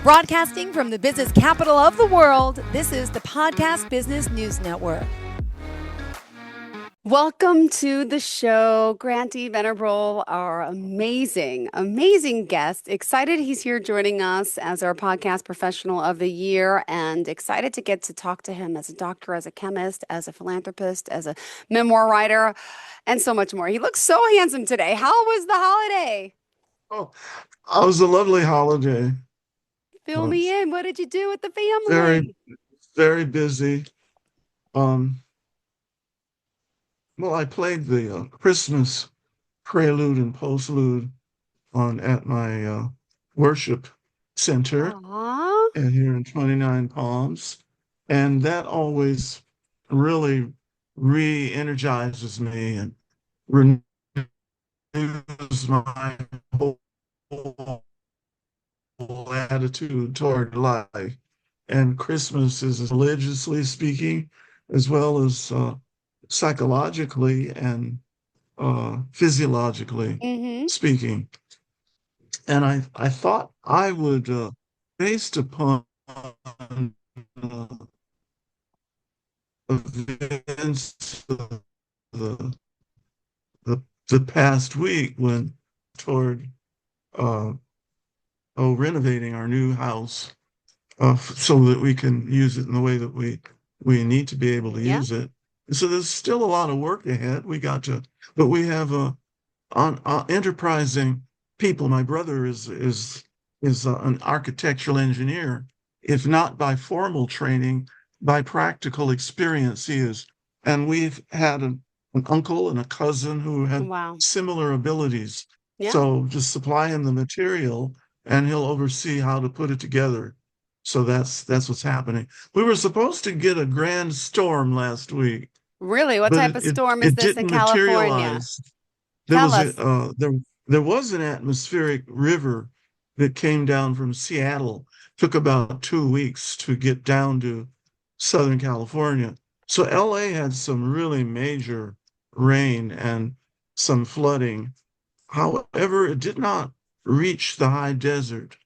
Broadcasting from the business capital of the world, this is the Podcast Business News Network. Welcome to the show, Granty Venerable, our amazing guest. Excited he's here joining us as our podcast professional of the year, and excited to get to talk to him as a doctor, as a chemist, as a philanthropist, as a memoir writer, and so much more. He looks so handsome today. How was the holiday? Oh, it was a lovely holiday. Fill me in. What did you do with the family? Very, very busy. Well, I played the Christmas prelude and postlude at my worship center and here in 29 Palms, and that always really re-energizes me and renews my whole attitude toward life. And Christmas is religiously speaking, as well as psychologically and physiologically speaking. And I thought I would, based upon events of the past week when toward renovating our new house so that we can use it in the way that we need to be able to use it. So there's still a lot of work ahead. But we have enterprising people. My brother is an architectural engineer, if not by formal training, by practical experience he is. And we've had an uncle and a cousin who had similar abilities. Yeah. So just supply him the material and he'll oversee how to put it together. So that's what's happening. We were supposed to get a grand storm last week. Really? What type of storm is this in California? There was an atmospheric river that came down from Seattle. Took about 2 weeks to get down to Southern California. So LA had some really major rain and some flooding. However, it did not reach the high desert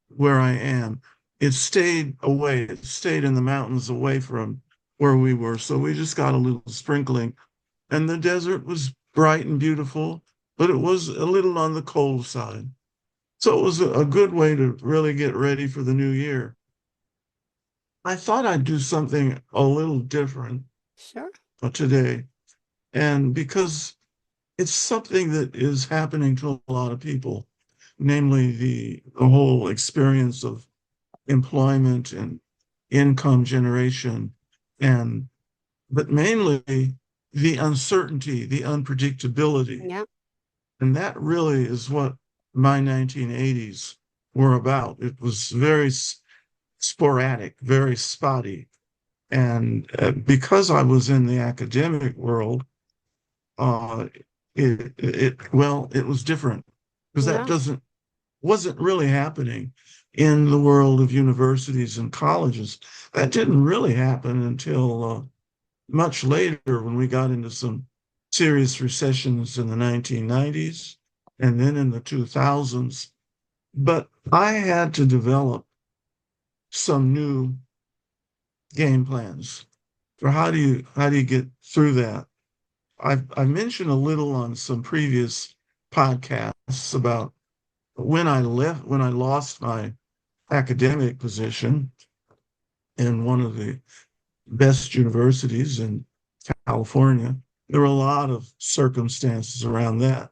where I am. It stayed away. It stayed in the mountains away from where we were. So we just got a little sprinkling. And the desert was bright and beautiful, but it was a little on the cold side. So it was a good way to really get ready for the new year. I thought I'd do something a little different today. And because it's something that is happening to a lot of people, namely the whole experience of employment and income generation, but mainly the uncertainty, the unpredictability. Yeah. And that really is what my 1980s were about. It was very sporadic, very spotty. And because I was in the academic world, it was different because that wasn't really happening in the world of universities and colleges. That didn't really happen until much later when we got into some serious recessions in the 1990s and then in the 2000s. But I had to develop some new game plans for how do you get through that. I mentioned a little on some previous podcasts about when I lost my academic position in one of the best universities in California. There were a lot of circumstances around that.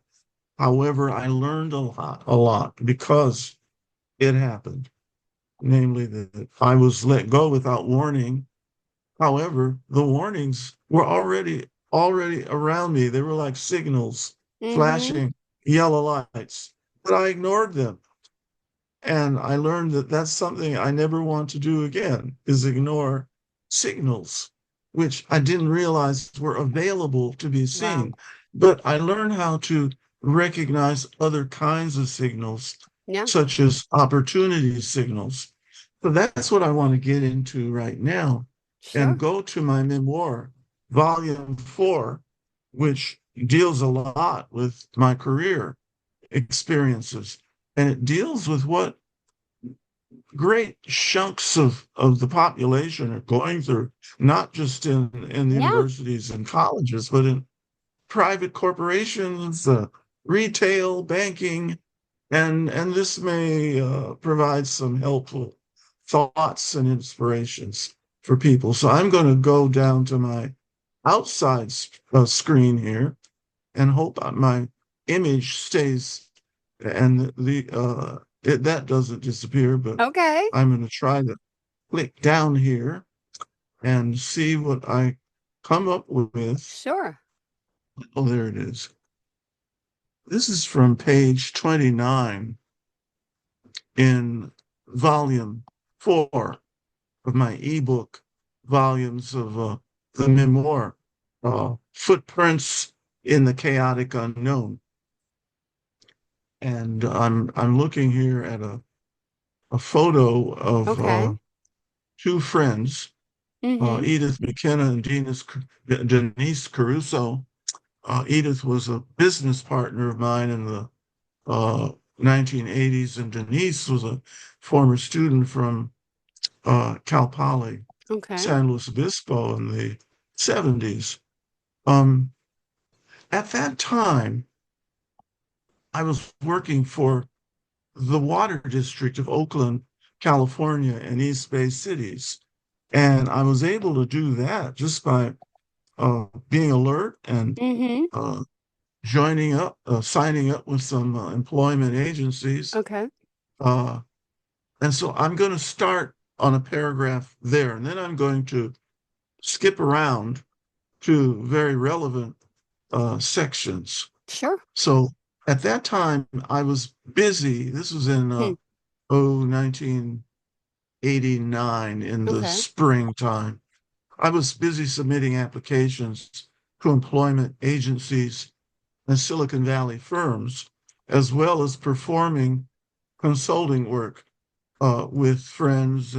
However, I learned a lot because it happened. Namely, that I was let go without warning. However, the warnings were already around me. They were like signals, flashing yellow lights, but I ignored them. And I learned that that's something I never want to do again, is ignore signals, which I didn't realize were available to be seen. Wow. But I learned how to recognize other kinds of signals, such as opportunity signals. So that's what I want to get into right now and go to my memoir, Volume 4, which deals a lot with my career experiences. And it deals with what great chunks of the population are going through, not just in the Yeah. universities and colleges, but in private corporations, retail, banking, and this may provide some helpful thoughts and inspirations for people. So I'm going to go down to my outside screen here and hope my image stays and that doesn't disappear, but Okay. I'm going to try to click down here and see what I come up with. Sure. Oh, there it is. This is from page 29 in volume 4 of my ebook volumes of the memoir, Footprints in the Chaotic Unknown. And I'm looking here at a photo of Okay. two friends, Mm-hmm. Edith McKenna and Denise Caruso. Edith was a business partner of mine in the 1980s, and Denise was a former student from Cal Poly, Okay. San Luis Obispo in the 70s. Um, at that time, I was working for the water district of Oakland, California, and East Bay cities. And I was able to do that just by being alert and Mm-hmm. uh, joining up, signing up with some employment agencies. Okay. Uh, and so I'm going to start on a paragraph there, and then I'm going to skip around to very relevant sections. Sure. So at that time, I was busy. This was in Hmm. 1989 in the Okay. springtime. I was busy submitting applications to employment agencies and Silicon Valley firms, as well as performing consulting work with friends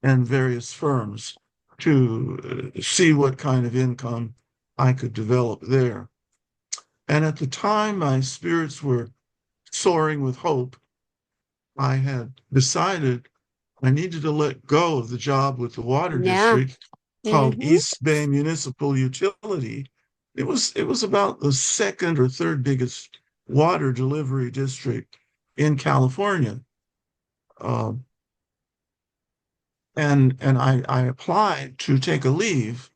and various firms to see what kind of income I could develop there. And at the time, my spirits were soaring with hope. I had decided I needed to let go of the job with the water Yeah. district called Mm-hmm. East Bay Municipal Utility. It was about the second or third biggest water delivery district in California. Um, and I applied to take a leave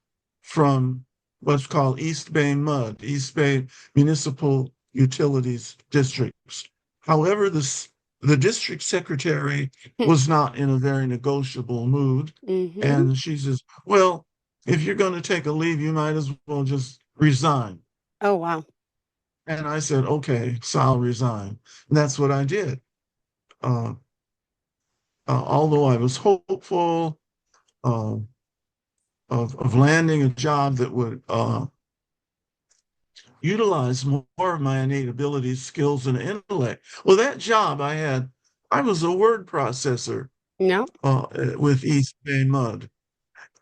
from what's called East Bay MUD, East Bay Municipal Utilities Districts. However, the district secretary was not in a very negotiable mood. Mm-hmm. And she says, well, if you're going to take a leave, you might as well just resign. Oh, wow. And I said, okay, so I'll resign. And that's what I did. Uh, although I was hopeful, uh, of landing a job that would utilize more of my innate abilities, skills, and intellect. Well, that job I was a word processor No. with East Bay Mud,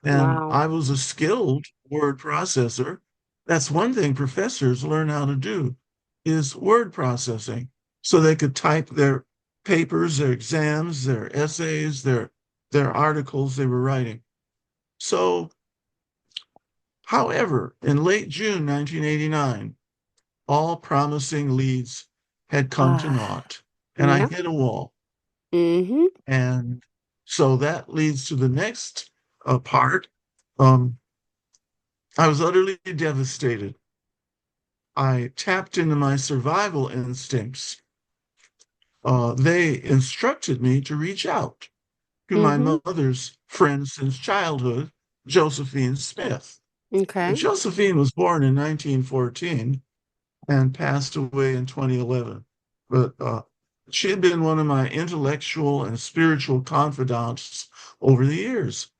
and Wow. I was a skilled word processor. That's one thing professors learn how to do is word processing, so they could type their papers, their exams, their essays, their articles they were writing. So however, in late June 1989, all promising leads had come to Ah. naught, and I Yeah. hit a wall. Mm-hmm. And so that leads to the next part. Um, I was utterly devastated. I tapped into my survival instincts. They instructed me to reach out to my Mm-hmm. mother's friend since childhood, Josephine Smith. Okay. Josephine was born in 1914 and passed away in 2011. But she had been one of my intellectual and spiritual confidants over the years.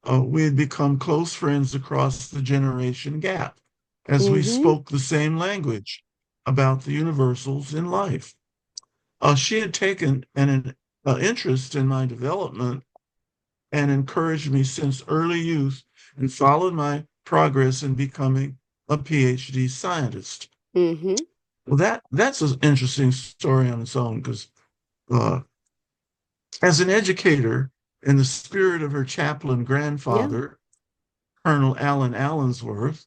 We had become close friends across the generation gap as we Mm-hmm. spoke the same language about the universals in life. She had taken an interest in my development and encouraged me since early youth and followed my progress in becoming a PhD scientist. Mm-hmm. Well, that's an interesting story on its own because uh, As an educator, in the spirit of her chaplain grandfather, Colonel Allen Allensworth,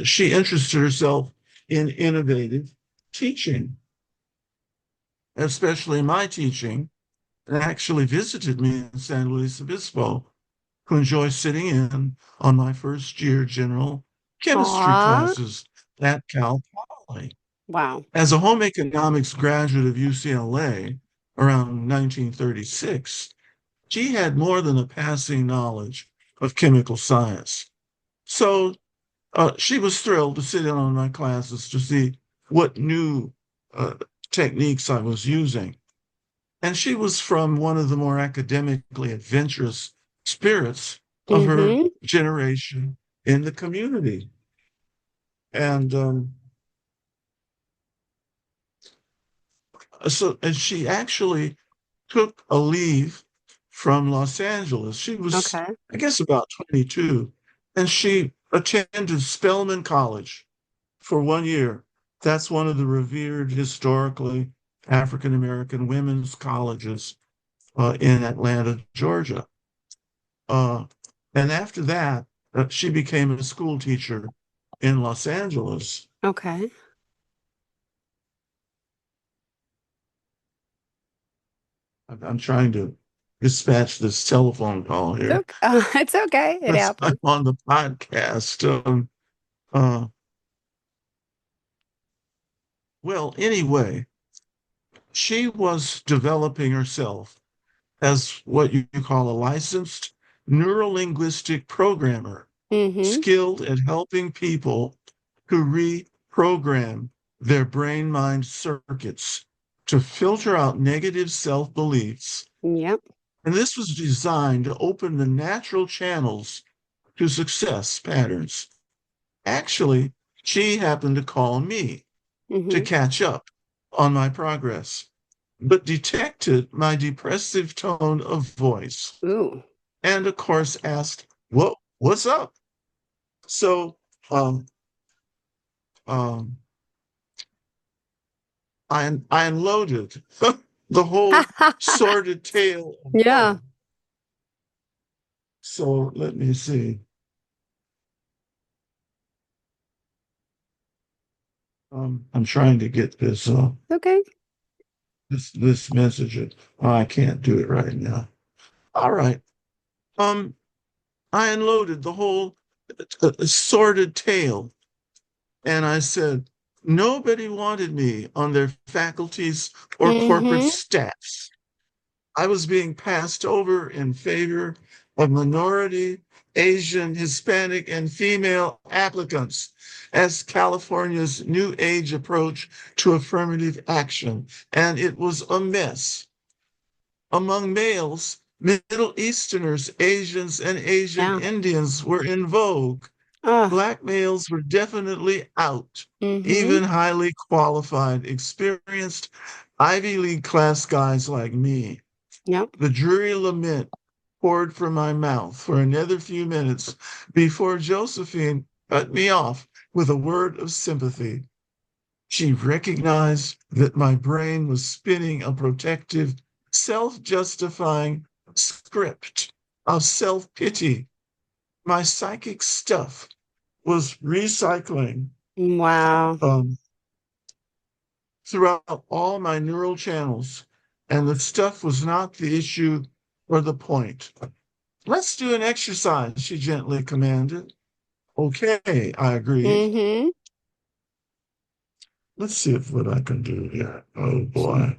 she interested herself in innovative teaching, especially my teaching, and actually visited me in San Luis Obispo to enjoy sitting in on my first year general chemistry Aw. classes at Cal Poly. Wow. As a home economics graduate of UCLA around 1936, she had more than a passing knowledge of chemical science. So she was thrilled to sit in on my classes to see what new uh, techniques I was using. And she was from one of the more academically adventurous spirits of her Mm-hmm. generation in the community. And and she actually took a leave from Los Angeles. She was, Okay. I guess, about 22, and she attended Spelman College for 1 year. That's one of the revered historically African American women's colleges in Atlanta, Georgia. Uh, and after that, she became a school teacher in Los Angeles. Okay. I'm trying to dispatch this telephone call It's here. okay. It's okay. It That's I'm happens. on the podcast. Uh, well, anyway, she was developing herself as what you call a licensed neurolinguistic programmer, Mm-hmm. skilled at helping people to reprogram their brain mind circuits to filter out negative self beliefs. Yep. And this was designed to open the natural channels to success patterns. Actually, she happened to call me to Mm-hmm. catch up on my progress, but detected my depressive tone of voice. Ooh. And of course asked, what's up? So um, um, I unloaded the whole sordid tale of Yeah. woe. So let me see. I'm trying to get Okay. this message. Oh, I can't do it right now. All right. Um, I unloaded the whole sordid tale, and I said nobody wanted me on their faculties or corporate Mm-hmm. staffs. I was being passed over in favor of minority, Asian, Hispanic, and female applicants as California's new age approach to affirmative action, and it was a mess. Among males, Middle Easterners, Asians, and Asian Yeah. Indians were in vogue. Oh. Black males were definitely out. Mm-hmm. Even highly qualified, experienced Ivy League class guys like me. Yep. The dreary lament poured from my mouth for another few minutes before Josephine cut me off with a word of sympathy. She recognized that my brain was spinning a protective, self justifying script of self pity. My psychic stuff was recycling Wow. um, throughout all my neural channels, and the stuff was not the issue or the point. Let's do an exercise, she gently commanded. Okay, I agreed. Mm-hmm. Let's see if what I can do here. Oh boy.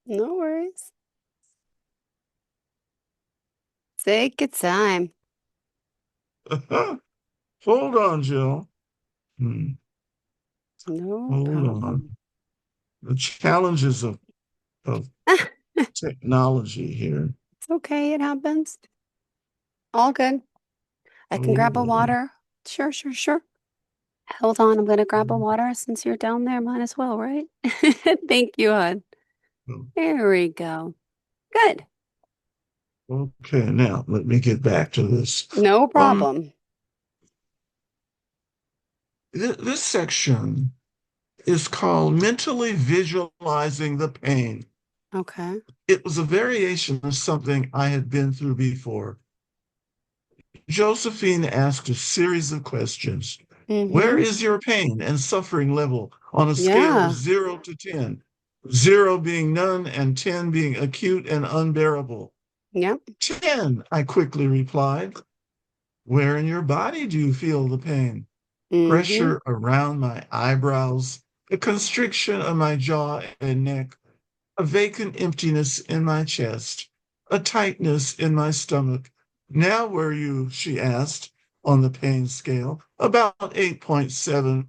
No worries. Take your time. Hold on, Jill. No Hold on. problem. The challenges of technology here. It's okay. It happens. All good. I can grab a Oh, water. Sure, sure, sure. Hold on. I'm going to grab a boy. water since you're down there. Might as well, right? Thank you, hon. There we go. Good. Okay, now let me get back to this. No Um, problem. this section is called mentally visualizing the pain. Okay. It was a variation of something I had been through before. Josephine asked a series of questions. Where Mm-hmm. is your pain and suffering level on a scale of Yeah. 0 to 10? 0 being none and 10 being acute and unbearable. Yep. 10, I quickly replied. Where in your body do you feel the pain? Mm-hmm. Pressure around my eyebrows, a constriction of my jaw and neck, a vacant emptiness in my chest, a tightness in my stomach. Now were you, she asked, on the pain scale? About 8.7,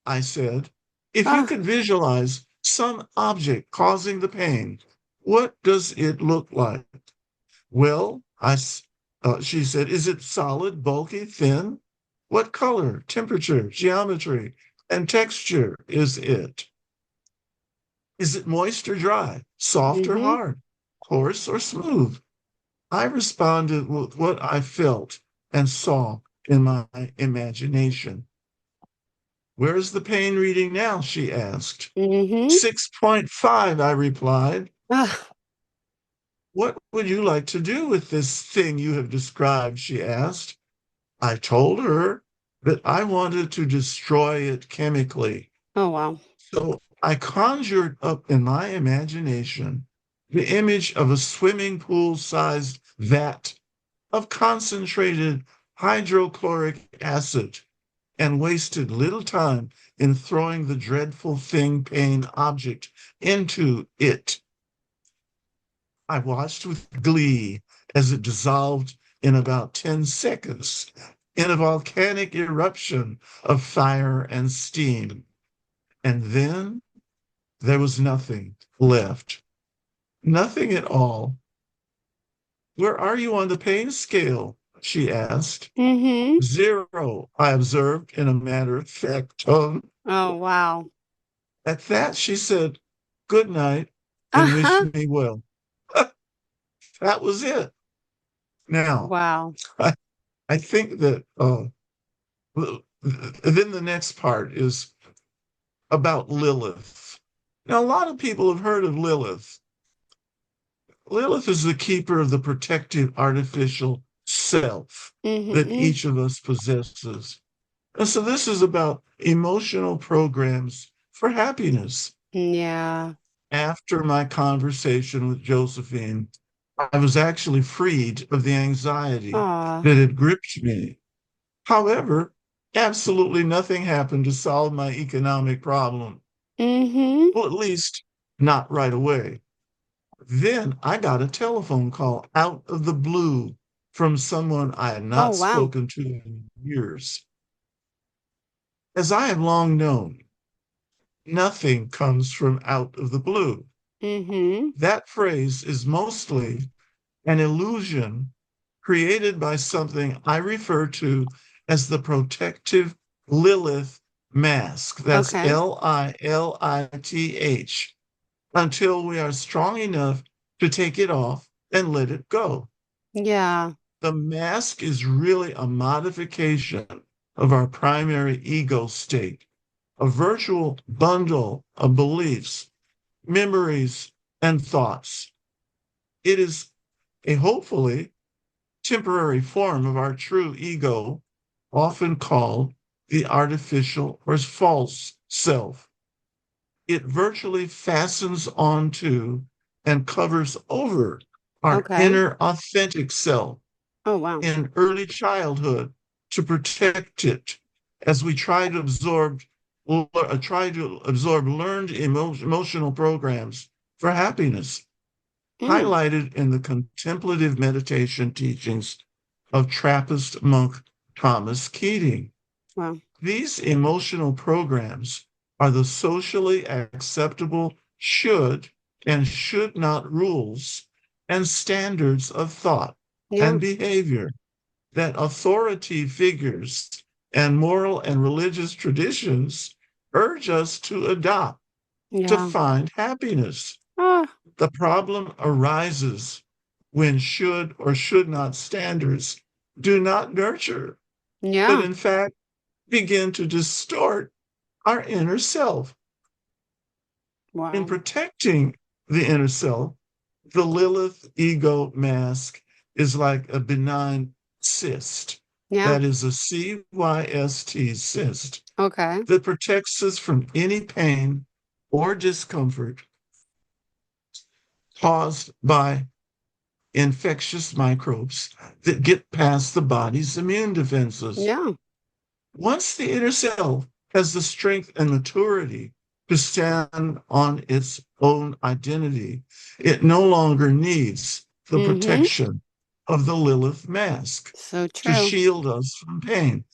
I said. If you Ah. could visualize some object causing the pain, what does it look like? Well, she said, is it solid, bulky, thin? What color, temperature, geometry, and texture is it? Is it moist or dry, soft or Mm-hmm. hard, coarse or smooth? I responded with what I felt and saw in my imagination. Where's the pain reading now? She asked. Mm-hmm. 6.5, I replied. Ah. What would you like to do with this thing you have described? She asked. I told her that I wanted to destroy it chemically. Oh, wow. So I conjured up in my imagination the image of a swimming pool sized vat of concentrated hydrochloric acid and wasted little time in throwing the dreadful thing pain object into it. I watched with glee as it dissolved in about 10 seconds in a volcanic eruption of fire and steam. And then there was nothing left. Nothing at all. Where are you on the pain scale? She asked. Mm-hmm. 0, I observed in a matter of fact tone. Oh, wow. At that, she said, good night and wished Uh-huh. me well. That was it. Now, Wow. I, I think that then the next part is about Lilith. Now, a lot of people have heard of Lilith. Lilith is the keeper of the protective artificial self that Mm-hmm. each of us possesses. And so this is about emotional programs for happiness. Yeah. After my conversation with Josephine, I was actually freed of the anxiety Aw. that had gripped me. However, absolutely nothing happened to solve my economic problem. Mm-hmm. Well, at least not right away. Then I got a telephone call out of the blue from someone I had Oh, not wow. spoken to in years. As I have long known, nothing comes from out of the blue. Mm-hmm. That phrase is mostly an illusion created by something I refer to as the protective Lilith mask. That's Okay. Lilith, until we are strong enough to take it off and let it go. Yeah. The mask is really a modification of our primary ego state, a virtual bundle of beliefs, memories, and thoughts. It is a hopefully temporary form of our true ego, often called the artificial or false self. It virtually fastens onto and covers over our Okay. inner authentic self Oh, wow. in early childhood to protect it as we try to absorb learned emotional programs for happiness, Mm. highlighted in the contemplative meditation teachings of Trappist monk Thomas Keating. Wow. These emotional programs are the socially acceptable should and should not rules and standards of thought Yeah. and behavior that authority figures and moral and religious traditions urge us to adopt to Yeah. find happiness. Ah. The problem arises when should or should not standards do not nurture, but Yeah. in fact begin to distort our inner self. In Wow. protecting the inner self, the Lilith ego mask is like a benign cyst. Yeah. That is a CYST cyst Okay. that protects us from any pain or discomfort caused by infectious microbes that get past the body's immune defenses. Yeah. Once the inner self has the strength and maturity to stand on its own identity, it no longer needs the Mm-hmm. protection of the Lilith mask So to true. shield us from pain.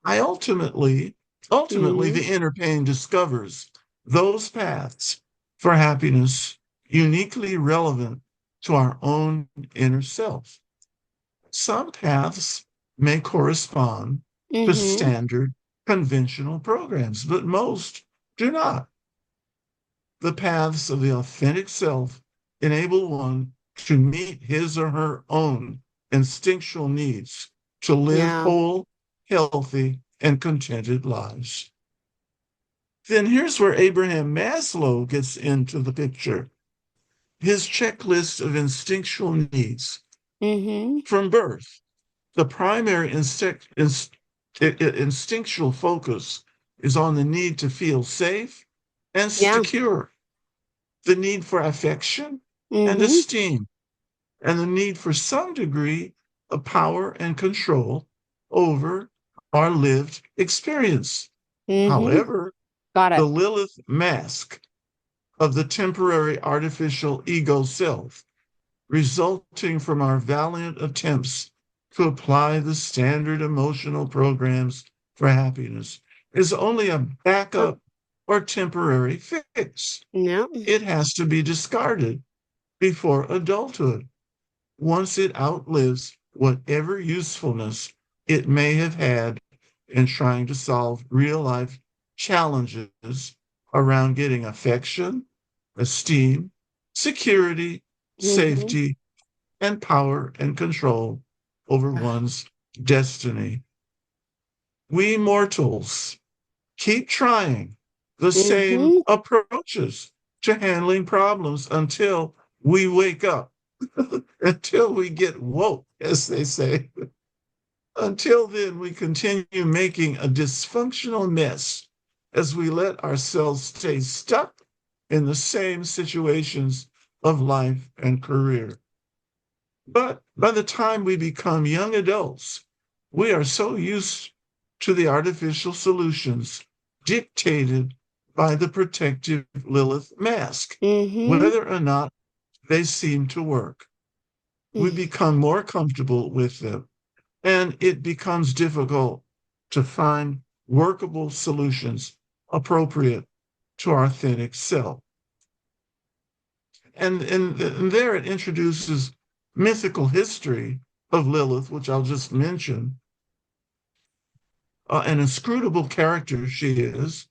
I ultimately, Mm-hmm. the inner pain discovers those paths for happiness uniquely relevant to our own inner self. Some paths may correspond to Mm-hmm. standard conventional programs, but most do not. The paths of the authentic self enable one to meet his or her own instinctual needs to live Yeah. whole, healthy, and contented lives. Then here's where Abraham Maslow gets into the picture. His checklist of instinctual needs Mm-hmm. from birth. The primary instinctual focus is on the need to feel safe and Yeah. secure, the need for affection and Mm-hmm. esteem, and the need for some degree of power and control over our lived experience. Mm-hmm. However, Got the it. Lilith mask of the temporary artificial ego self resulting from our valiant attempts to apply the standard emotional programs for happiness is only a Uh, backup or temporary fix. yeah. It has to be discarded before adulthood once it outlives whatever usefulness it may have had in trying to solve real life challenges around getting affection, esteem, security, Mm-hmm. safety, and power and control over one's destiny. We mortals keep trying the same Mm-hmm. approaches to handling problems until we wake up, until we get woke, as they say. Until then, we continue making a dysfunctional mess as we let ourselves stay stuck in the same situations of life and career. But by the time we become young adults, we are so used to the artificial solutions dictated by the protective Lilith mask, Mm-hmm. whether or not they seem to work. We Mm. become more comfortable with them, and it becomes difficult to find workable solutions appropriate to our authentic self. And there it introduces mythical history of Lilith, which I'll just mention, an inscrutable character she is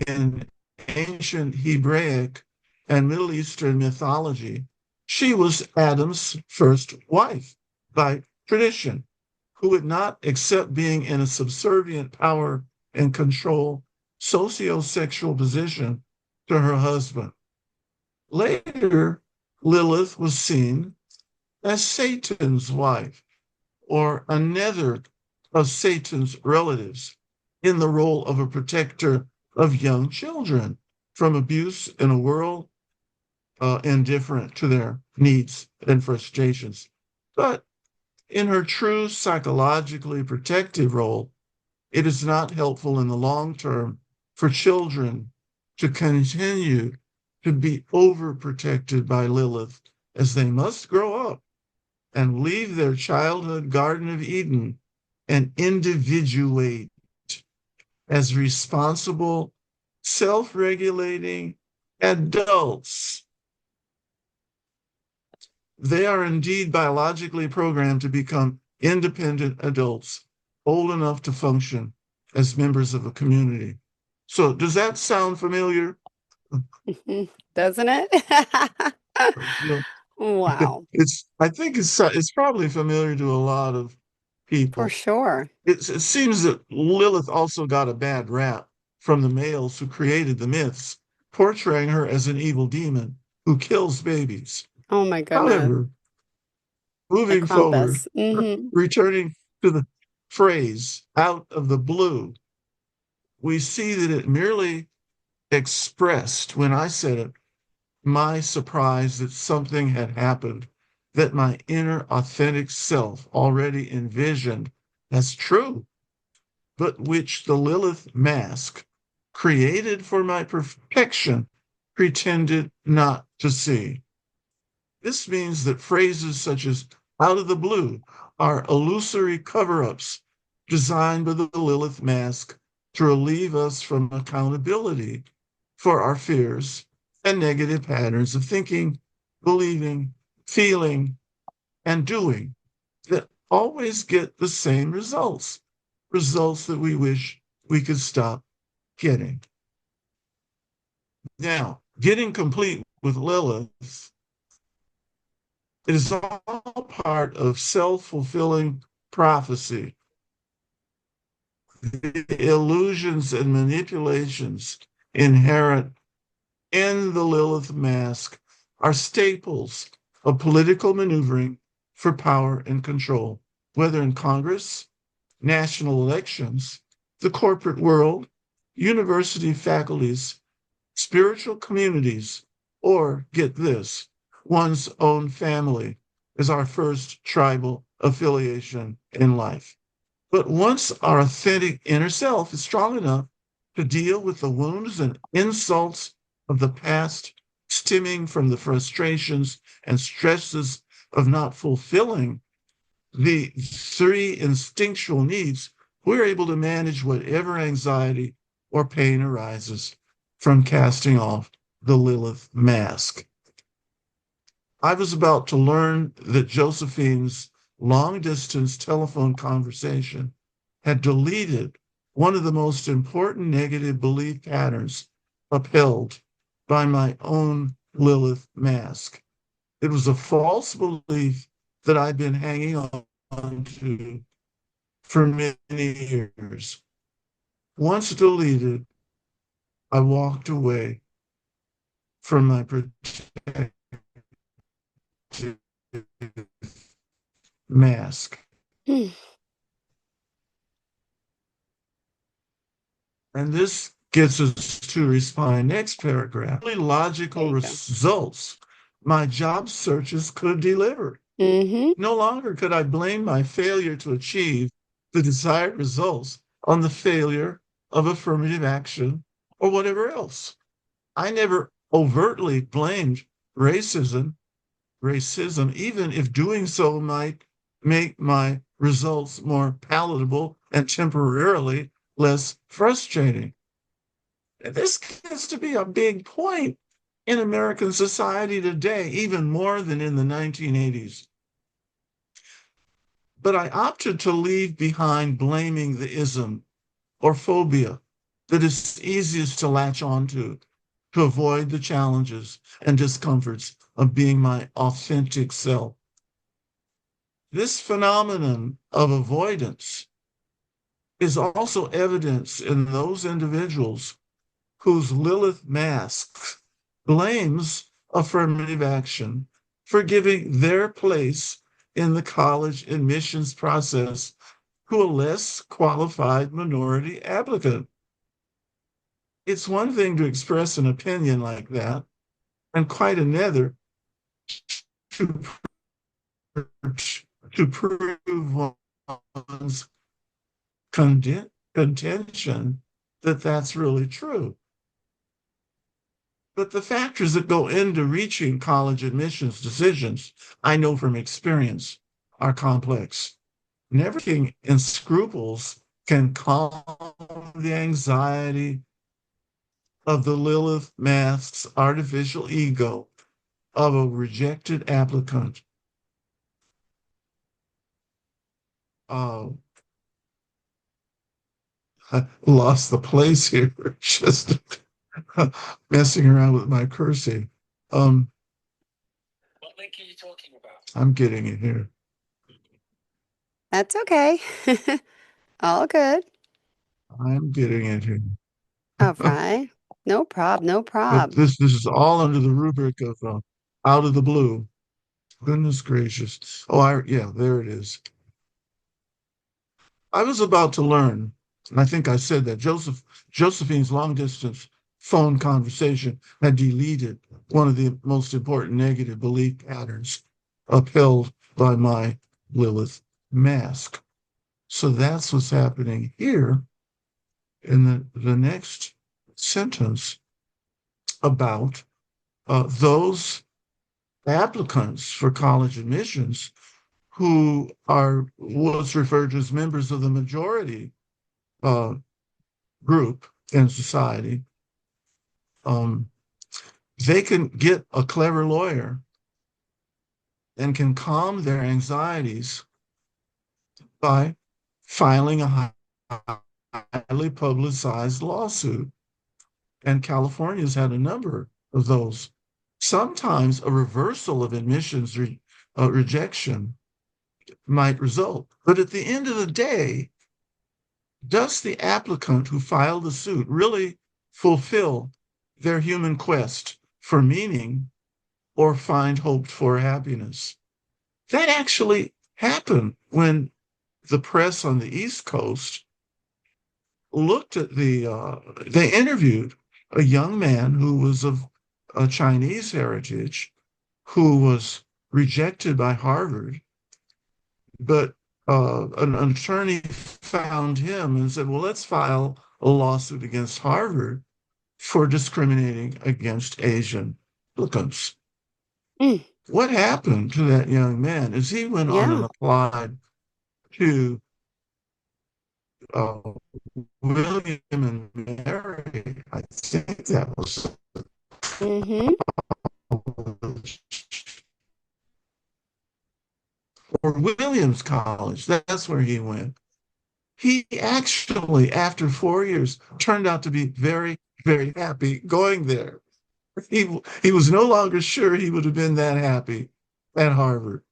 in ancient Hebraic and Middle Eastern mythology. She was Adam's first wife by tradition, who would not accept being in a subservient power and control socio-sexual position to her husband. Later, Lilith was seen as Satan's wife or another of Satan's relatives in the role of a protector of young children from abuse in a world indifferent to their needs and frustrations. But in her true psychologically protective role, it is not helpful in the long term for children to continue to be overprotected by Lilith as they must grow up and leave their childhood Garden of Eden and individuate as responsible, self regulating adults. They are indeed biologically programmed to become independent adults, old enough to function as members of a community. So, does that sound familiar? Doesn't it? You know, Wow. I think it's probably familiar to a lot of For people. sure. It seems that Lilith also got a bad rap from the males who created the myths portraying her as an evil demon who kills babies. Oh my goodness. However, Like moving forward, Krampus. Mm-hmm. returning to the phrase out of the blue, we see that it merely expressed, when I said it, my surprise that something had happened that my inner authentic self already envisioned as true, but which the Lilith mask, created for my perfection, pretended not to see. This means that phrases such as out of the blue are illusory cover ups designed by the Lilith mask to relieve us from accountability for our fears and negative patterns of thinking, believing, feeling, and doing that always get the same results, results that we wish we could stop getting. Now, getting complete with Lilith, it is all part of self-fulfilling prophecy. The illusions and manipulations inherent in the Lilith mask are staples of political maneuvering for power and control, whether in Congress, national elections, the corporate world, university faculties, spiritual communities, or get this, one's own family is our first tribal affiliation in life. But once our authentic inner self is strong enough to deal with the wounds and insults of the past, stemming from the frustrations and stresses of not fulfilling the three instinctual needs, we're able to manage whatever anxiety or pain arises from casting off the Lilith mask. I was about to learn that Josephine's long distance telephone conversation had deleted one of the most important negative belief patterns upheld by my own Lilith mask. It was a false belief that I'd been hanging on to for many years. Once deleted, I walked away from my protective mask. Hmm. And this gets us to my next paragraph. Really logical results my job searches could deliver. Mm-hmm. No longer could I blame my failure to achieve the desired results on the failure of affirmative action or whatever else. I never overtly blamed racism, even if doing so might make my results more palatable and temporarily less frustrating. This gets to be a big point in American society today, even more than in the 1980s. But I opted to leave behind blaming the ism or phobia that is easiest to latch onto to avoid the challenges and discomforts of being my authentic self. This phenomenon of avoidance is also evidence in those individuals whose Lilith mask blames affirmative action for giving their place in the college admissions process to a less qualified minority applicant. It's one thing to express an opinion like that, and quite another to, to prove one's contention that that's really true. But the factors that go into reaching college admissions decisions, I know from experience, are complex. Never thinking in scruples can calm the anxiety of the Lilith mask's artificial ego of a rejected applicant. I lost the place here, just messing around with my cursing. What link are you talking about? I'm getting it here. That's okay. All good. I'm getting it here. All right. No prob, no But prob. this is all under the rubric of out of the blue. Goodness gracious. Oh, yeah, there it is. I was about to learn, and I think I said that Josephine's long distance phone conversation had deleted one of the most important negative belief patterns upheld by my Lilith mask. So that's what's happening here in the next sentence about those applicants for college admissions who are what's referred to as members of the majority uh, group in society. They can get a clever lawyer and can calm their anxieties by filing a highly publicized lawsuit. And California's had a number of those. Sometimes a reversal of admissions rejection might result. But at the end of the day, does the applicant who filed the suit really fulfill their human quest for meaning or find hoped for happiness? That actually happened when the press on the East Coast looked at they interviewed a young man who was of a Chinese heritage who was rejected by Harvard, but an attorney found him and said, well, let's file a lawsuit against Harvard for discriminating against Asian applicants. Mm. What happened to that young man is he went on and applied to uh, William and Mary. I think that was Mm-hmm. or Williams College. That's where he went. He actually, after 4 years, turned out to be very, very happy going there. He was no longer sure he would have been that happy at Harvard.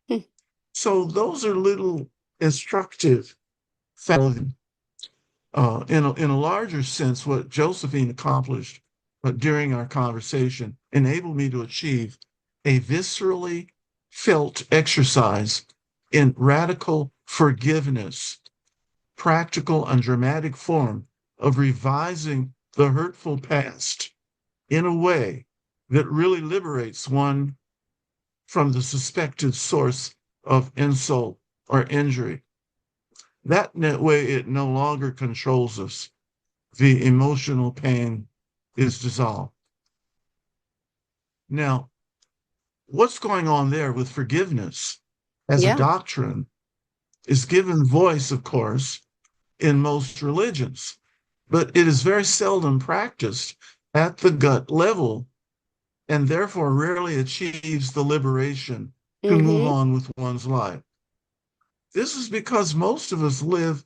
Mm. So those are little instructive facts. In a larger sense, what Josephine accomplished during our conversation enabled me to achieve a viscerally felt exercise in radical forgiveness, practical and dramatic form of revising the hurtful past in a way that really liberates one from the suspected source of insult or injury. That way, it no longer controls us. The emotional pain is dissolved. Now, what's going on there with forgiveness as a doctrine is given voice, of course, in most religions, but it is very seldom practiced at the gut level and therefore rarely achieves the liberation to move on with one's life. This is because most of us live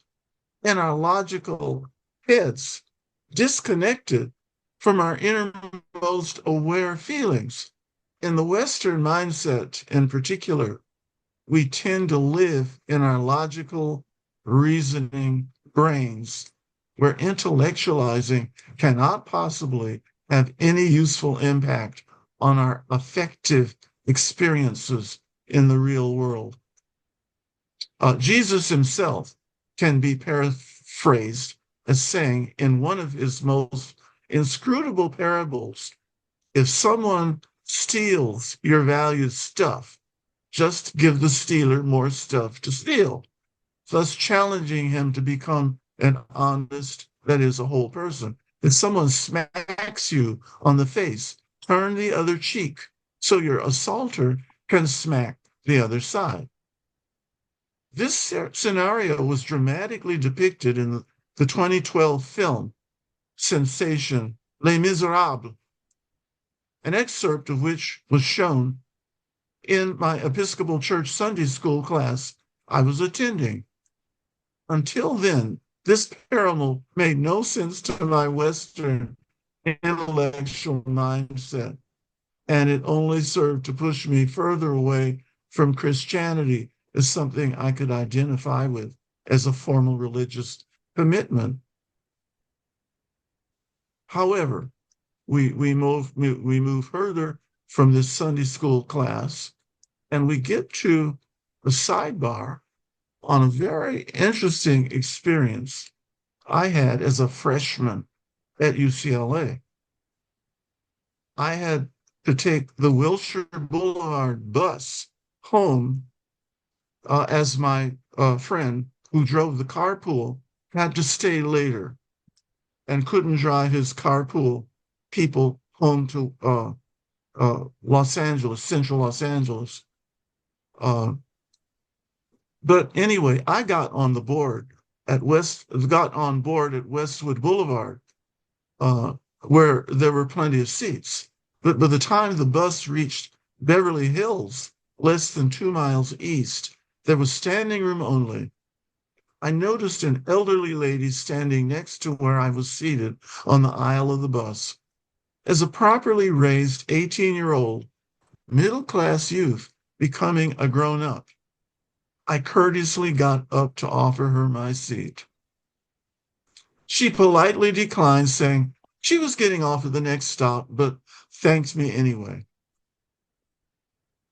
in our logical heads, disconnected from our innermost aware feelings. In the Western mindset, in particular, we tend to live in our logical, reasoning brains, where intellectualizing cannot possibly have any useful impact on our affective experiences in the real world. Jesus himself can be paraphrased as saying in one of his most inscrutable parables, if someone steals your valued stuff, just give the stealer more stuff to steal, thus challenging him to become an honest, that is, a whole person. If someone smacks you on the face, turn the other cheek so your assaulter can smack the other side. This scenario was dramatically depicted in the 2012 film sensation Les Miserables, an excerpt of which was shown in my Episcopal Church Sunday school class I was attending. Until then, this parable made no sense to my Western intellectual mindset, and it only served to push me further away from Christianity as something I could identify with as a formal religious commitment. However, we move further from this Sunday school class, and we get to a sidebar on a very interesting experience I had as a freshman at UCLA. I had to take the Wilshire Boulevard bus home as my friend who drove the carpool had to stay later and couldn't drive his carpool people home to Los Angeles, central Los Angeles. Uh, but anyway, I got on board at Westwood Boulevard, uh, where there were plenty of seats. But by the time the bus reached Beverly Hills, less than 2 miles east, there was standing room only. I noticed an elderly lady standing next to where I was seated on the aisle of the bus. As a properly raised 18-year-old, middle-class youth becoming a grown-up, I courteously got up to offer her my seat. She politely declined, saying she was getting off at the next stop, but thanked me anyway.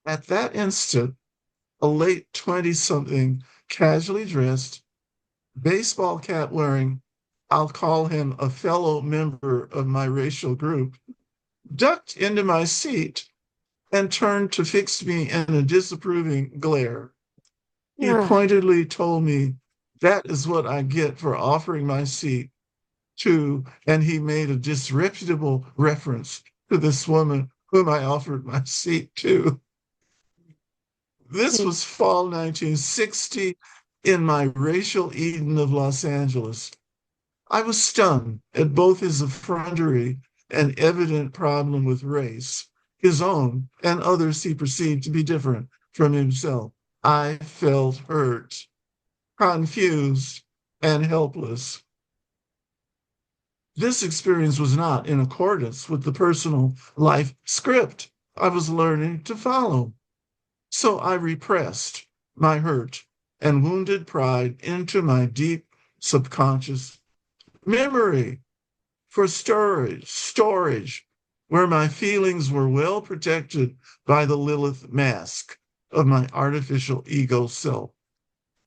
At that instant, a late 20-something, casually dressed, baseball cap wearing, I'll call him a fellow member of my racial group, ducked into my seat and turned to fix me in a disapproving glare. He pointedly told me that is what I get for offering my seat to, and he made a disreputable reference to this woman whom I offered my seat to. This was fall 1960 in my racial Eden of Los Angeles. I was stunned at both his effrontery and evident problem with race, his own and others he perceived to be different from himself. I felt hurt, confused, and helpless. This experience was not in accordance with the personal life script I was learning to follow. So I repressed my hurt and wounded pride into my deep subconscious memory for storage, where my feelings were well protected by the Lilith mask of my artificial ego self.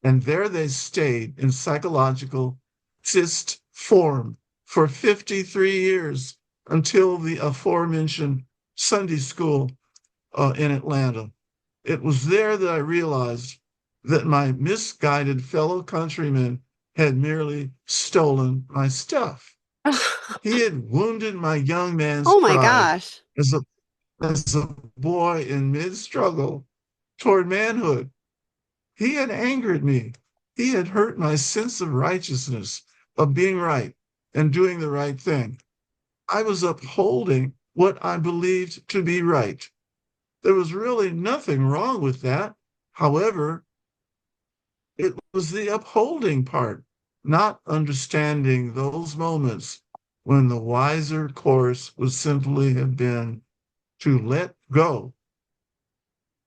And there they stayed in psychological cyst form for 53 years until the aforementioned Sunday school in Atlanta. It was there that I realized that my misguided fellow countrymen had merely stolen my stuff. He had wounded my young man's Oh my pride gosh. as a boy in mid-struggle toward manhood. He had angered me. He had hurt my sense of righteousness, of being right and doing the right thing. I was upholding what I believed to be right. There was really nothing wrong with that. However, it was the upholding part, not understanding those moments when the wiser course would simply have been to let go.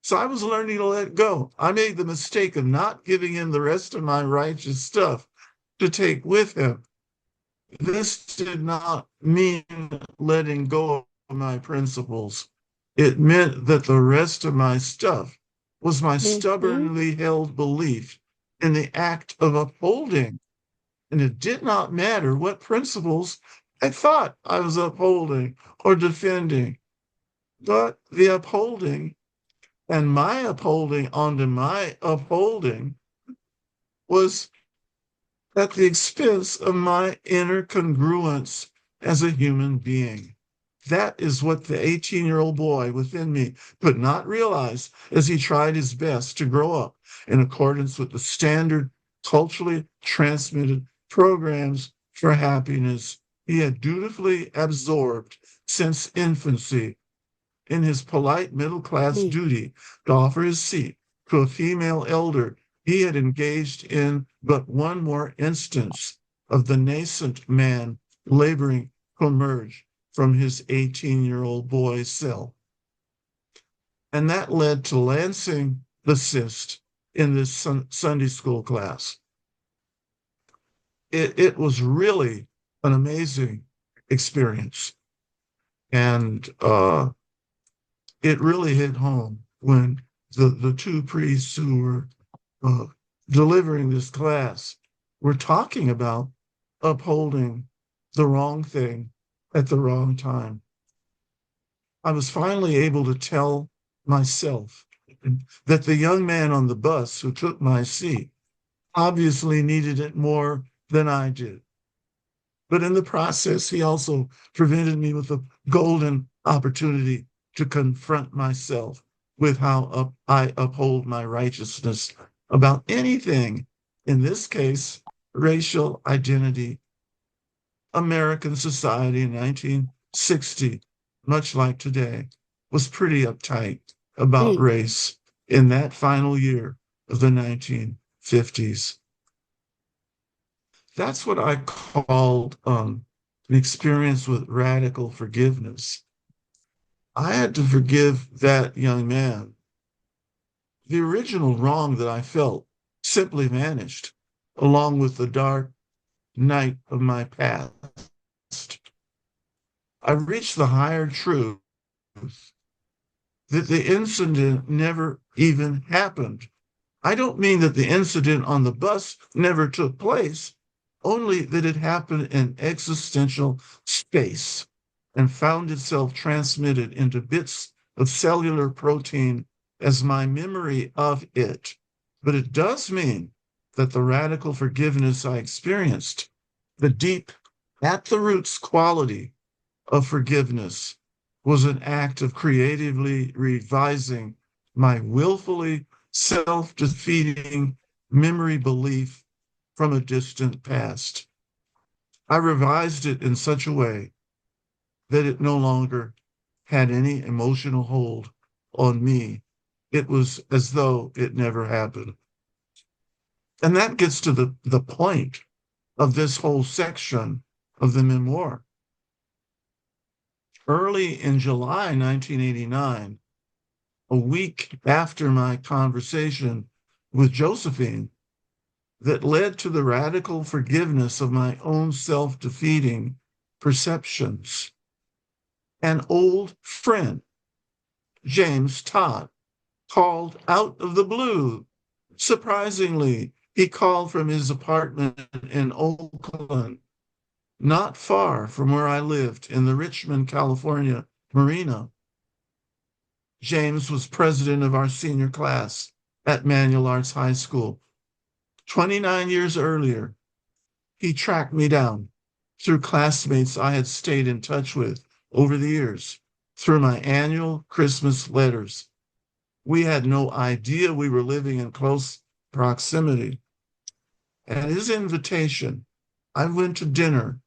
So I was learning to let go. I made the mistake of not giving him the rest of my righteous stuff to take with him. This did not mean letting go of my principles. It meant that the rest of my stuff was my stubbornly held belief in the act of upholding. And it did not matter what principles I thought I was upholding or defending, but the upholding and my upholding onto my upholding was at the expense of my inner congruence as a human being. That is what the 18-year-old boy within me could not realize as he tried his best to grow up in accordance with the standard culturally transmitted programs for happiness he had dutifully absorbed since infancy in his polite middle-class duty to offer his seat to a female elder. He had engaged in but one more instance of the nascent man laboring to emerge from his 18-year-old boy self. And that led to lancing the cyst in this Sunday school class. It was really an amazing experience. And it really hit home when the two priests who were uh, delivering this class were talking about upholding the wrong thing at the wrong time. I was finally able to tell myself that the young man on the bus who took my seat obviously needed it more than I did. But in the process, he also presented me with a golden opportunity to confront myself with how I uphold my righteousness about anything, in this case, racial identity. American society in 1960, much like today, was pretty uptight about Mm. race in that final year of the 1950s. That's what I called an experience with radical forgiveness. I had to forgive that young man. The original wrong that I felt simply vanished, along with the dark night of my past. I reached the higher truth that the incident never even happened. I don't mean that the incident on the bus never took place, only that it happened in existential space and found itself transmitted into bits of cellular protein as my memory of it. But it does mean that the radical forgiveness I experienced, the deep, at the roots quality of forgiveness, was an act of creatively revising my willfully self-defeating memory belief from a distant past. I revised it in such a way that it no longer had any emotional hold on me. It was as though it never happened. And that gets to the point of this whole section of the memoir. Early in July 1989, a week after my conversation with Josephine, that led to the radical forgiveness of my own self defeating perceptions. An old friend, James Todd, called out of the blue. Surprisingly, he called from his apartment in Oakland, not far from where I lived in the Richmond, California marina. James was president of our senior class at Manual Arts High School. 29 years earlier, he tracked me down through classmates I had stayed in touch with over the years, through my annual Christmas letters. We had no idea we were living in close proximity. At his invitation, I went to dinner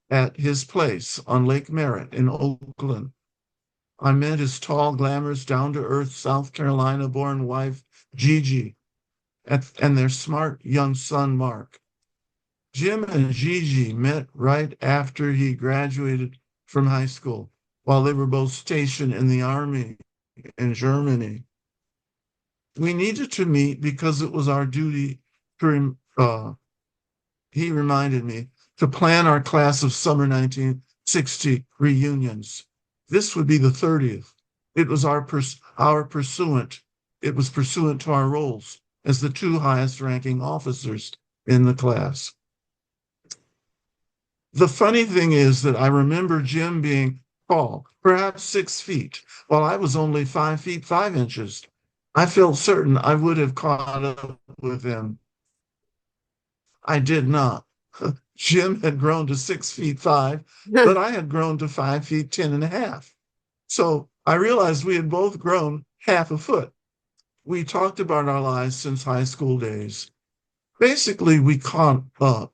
at his place on Lake Merritt in Oakland. I met his tall, glamorous, down-to-earth South Carolina-born wife, Gigi, and their smart young son, Mark. Jim and Gigi met right after he graduated from high school, while they were both stationed in the army in Germany. We needed to meet because it was our duty to, he reminded me, to plan our class of summer 1960 reunions. This would be the 30th. It was our pursuant. It was pursuant to our roles as the two highest ranking officers in the class. The funny thing is that I remember Jim being tall, perhaps 6 feet, while I was only 5 feet 5 inches. I felt certain I would have caught up with him. I did not. Jim had grown to 6 feet 5, but I had grown to 5 feet 10 and a half. So I realized we had both grown half a foot. We talked about our lives since high school days. Basically, we caught up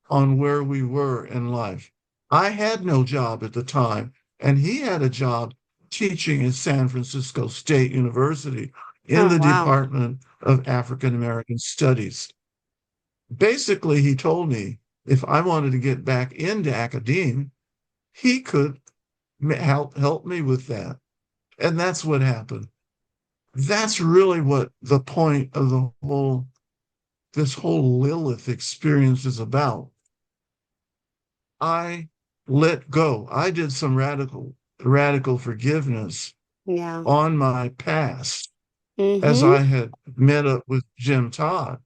on where we were in life. I had no job at the time, and he had a job teaching at San Francisco State University in the wow. Department of African American Studies. Basically, he told me if I wanted to get back into academia, he could help me with that. And that's what happened. That's really what the point of this whole Lilith experience is about. I let go. I did some radical radical forgiveness Yeah. on my past as Mm-hmm. I had met up with Jim Todd.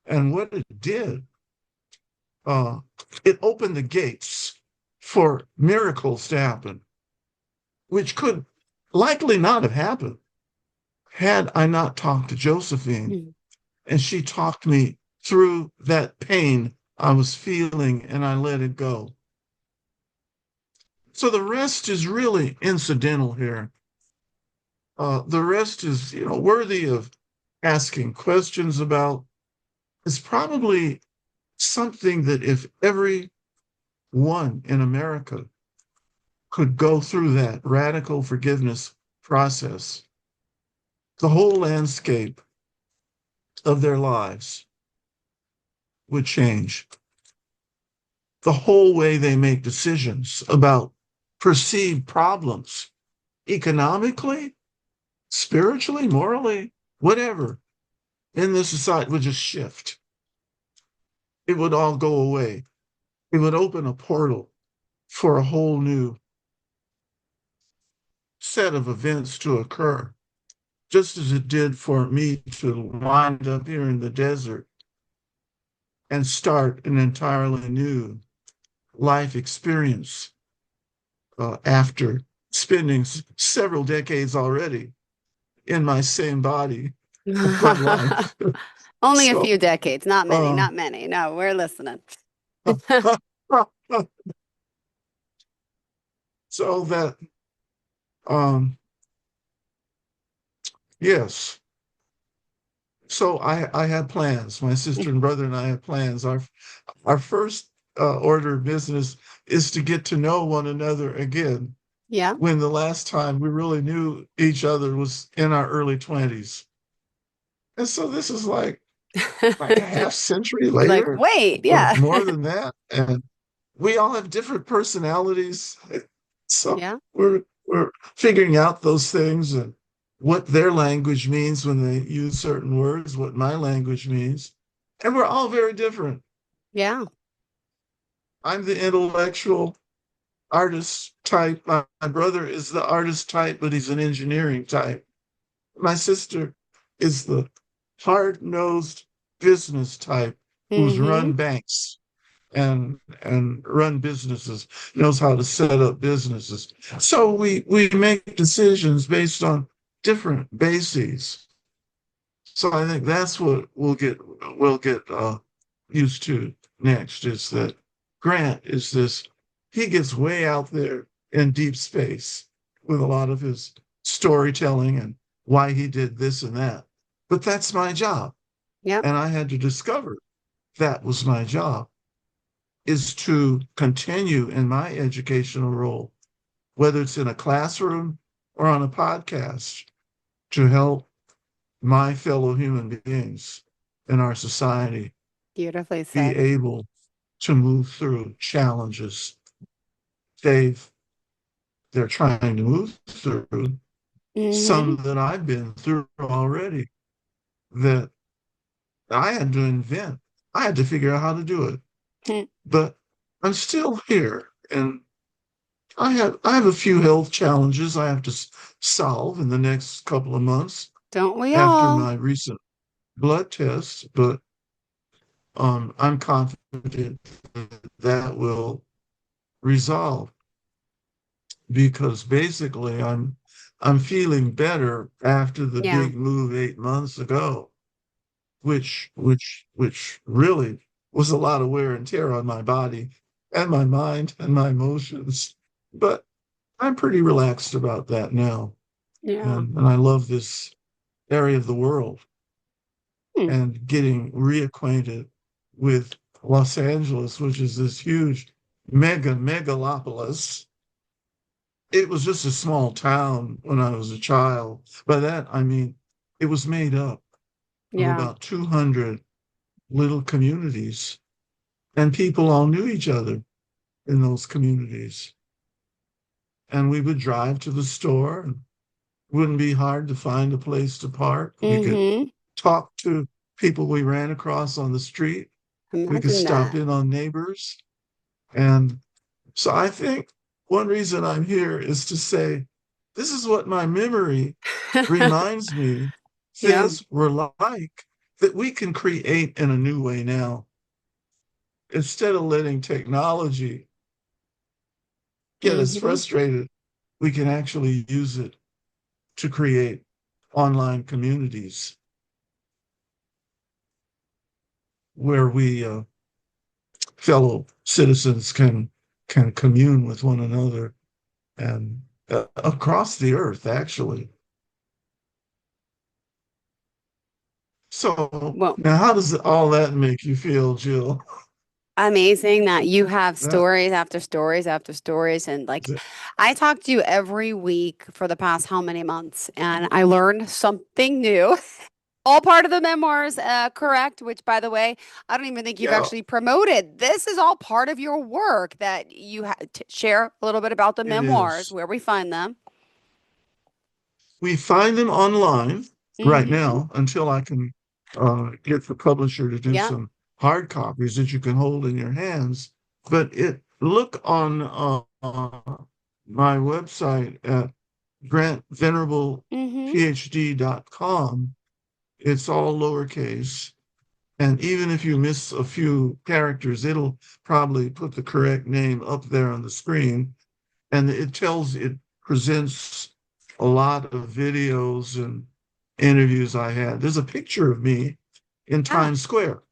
And what it did, uh, it opened the gates for miracles to happen, which could likely not have happened had I not talked to Josephine and she talked me through that pain I was feeling and I let it go. So the rest is really incidental here. The rest is, worthy of asking questions about. It's probably something that if everyone in America could go through that radical forgiveness process, the whole landscape of their lives would change. The whole way they make decisions about perceived problems, economically, spiritually, morally, whatever, in this society would just shift. It would all go away. It would open a portal for a whole new set of events to occur, just as it did for me to wind up here in the desert and start an entirely new life experience after spending several decades already in my same body of my life. Only a So, few decades, not many, uh, not many. No, we're listening. so that, um, yes. So I had plans. My sister and brother and I had plans. Our first order of business is to get to know one another again. Yeah. When the last time we really knew each other was in our early 20s. And so this is like a half century You're like, later wait, or yeah. more than that. And we all have different personalities. So Yeah. we're figuring out those things and what their language means when they use certain words, what my language means. And we're all very different. Yeah. I'm the intellectual artist type. My brother is the artist type, but he's an engineering type. My sister is the hard-nosed business type who's Mm-hmm. run banks and run businesses, knows how to set up businesses. So we make decisions based on different bases. So I think that's what we'll get used to next is that Grant is this, he gets way out there in deep space with a lot of his storytelling and why he did this and that. But that's my job. Yep. And I had to discover that was my job is to continue in my educational role, whether it's in a classroom or on a podcast, to help my fellow human beings in our society Beautifully be said. able to move through challenges they've they're trying to move through, Mm-hmm. some that I've been through already that I had to invent. I had to figure out how to do it. But I'm still here and I have a few health challenges I have to solve in the next couple of months Don't we after all? my recent blood test, but I'm confident that will resolve because basically I'm feeling better after the Yeah. big move 8 months ago, which really was a lot of wear and tear on my body and my mind and my emotions. But I'm pretty relaxed about that now. Yeah. And I love this area of the world Hmm. and getting reacquainted with Los Angeles, which is this huge megalopolis. It was just a small town when I was a child. By that, I mean, it was made up of Yeah. about 200 little communities, and people all knew each other in those communities. And we would drive to the store, and it wouldn't be hard to find a place to park. We could Mm-hmm. talk to people we ran across on the street. We could Imagine stop that. in on neighbors. And so I think one reason I'm here is to say, this is what my memory reminds me, Yeah. says we're like, that we can create in a new way now. Instead of letting technology get us Hmm. frustrated, we can actually use it to create online communities where we fellow citizens can commune with one another and across the earth, actually. So Well, now, how does all that make you feel, Jill? amazing that you have That stories after stories after stories. And like, I talk to you every week for the past how many months, and I learned something new. All part of the memoirs, correct? Which, by the way, I don't even think you've yeah, actually promoted. This is all part of your work that you share a little bit about the it memoirs, is. where we find them. We find them online right Hmm. now until I can get the publisher to do Yeah. some hard copies that you can hold in your hands. But look on my website at Hmm. grantvenerablephd.com. It's all lowercase. And even if you miss a few characters, it'll probably put the correct name up there on the screen. And it presents a lot of videos and interviews I had. There's a picture of me in Ah. Times Square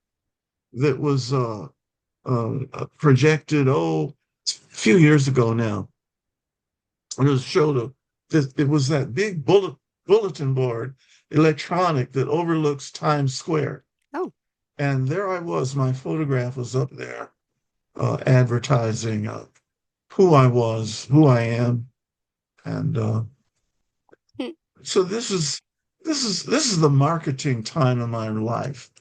that was projected, a few years ago now. And it was showed it was that big bulletin board, electronic, that overlooks Times Square. Oh. And there I was, my photograph was up there, advertising who I was, who I am. And Hmm. so this is the marketing time of my life.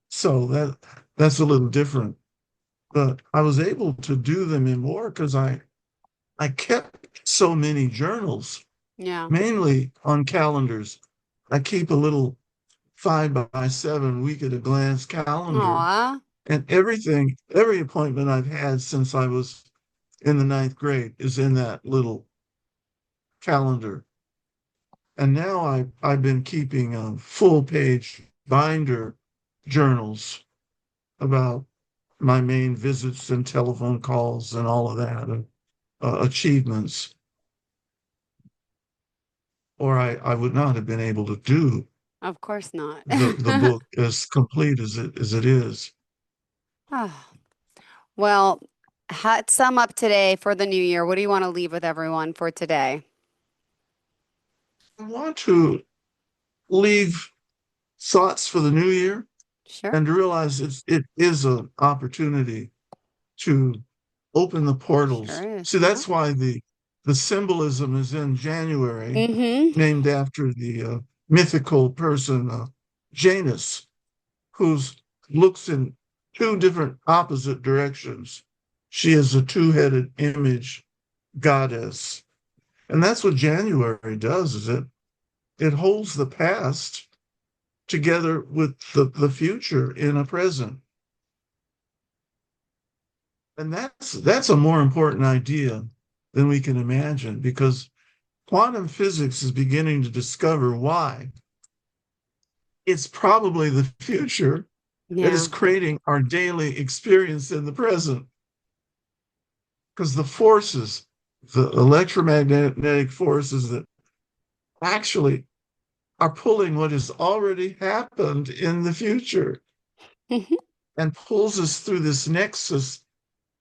So that's a little different. But I was able to do them in more because I kept so many journals, Yeah. mainly on calendars. I keep a little 5x7 week at a glance calendar, Aw. and every appointment I've had since I was in the ninth grade is in that little calendar. And now I've been keeping full page binder journals about my main visits and telephone calls and all of that, and achievements, or I would not have been able to do Of course not. the book as complete as it is. Ah. Well, sum up today for the new year. What do you want to leave with everyone for today? I want to leave thoughts for the new year Sure. and to realize it is an opportunity to open the Sure portals. is. See, Yeah. that's why the symbolism is in January, Mm-hmm. named after the mythical person Janus, who's looks in two different opposite directions. She is a two-headed image goddess, and that's what January does. Is it holds the past together with the future in a present. And that's a more important idea than we can imagine, because quantum physics is beginning to discover why it's probably the future that Yeah. is creating our daily experience in the present. Because the electromagnetic forces that actually are pulling what has already happened in the future Hmm. and pulls us through this nexus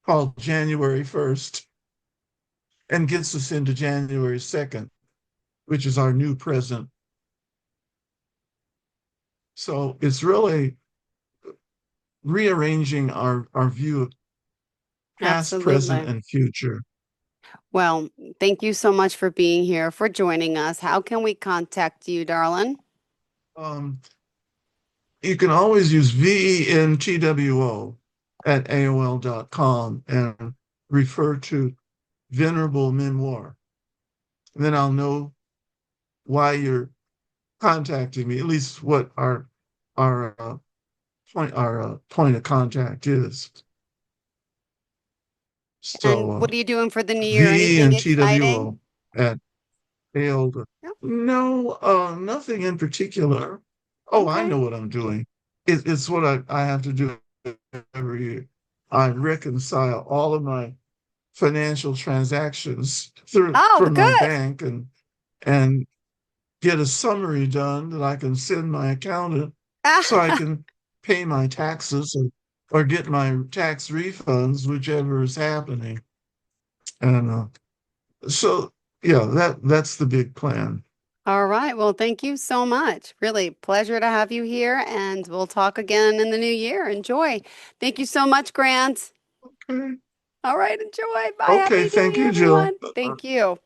called January 1st and gets us into January 2nd, which is our new present. So it's really rearranging our view of past, present, Absolutely. and future. Well, thank you so much for being here, for joining us. How can we contact you, darling? Um, you can always use VENTWO at AOL.com and refer to Venerable Memoir. And then I'll know why you're contacting me, at least what our point of contact is. So And what are you doing for the new year? VE Anything and exciting? TWO at failed. Yep. No, nothing in particular. Oh, I Okay. know what I'm doing. It's what I have to do every year. I reconcile all of my financial transactions through Oh, from my good. bank and get a summary done that I can send my accountant so I can pay my taxes or get my tax refunds, whichever is happening. And so yeah, that's the big plan. All right. Well, thank you so much. Really pleasure to have you here, and we'll talk again in the new year. Enjoy. Thank you so much, Grant. Okay. All right. Enjoy. Bye. Okay, Happy New thank Year, you, Jill. everyone. Thank you.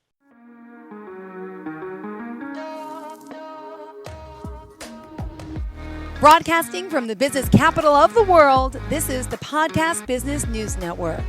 Broadcasting from the business capital of the world, this is the Podcast Business News Network.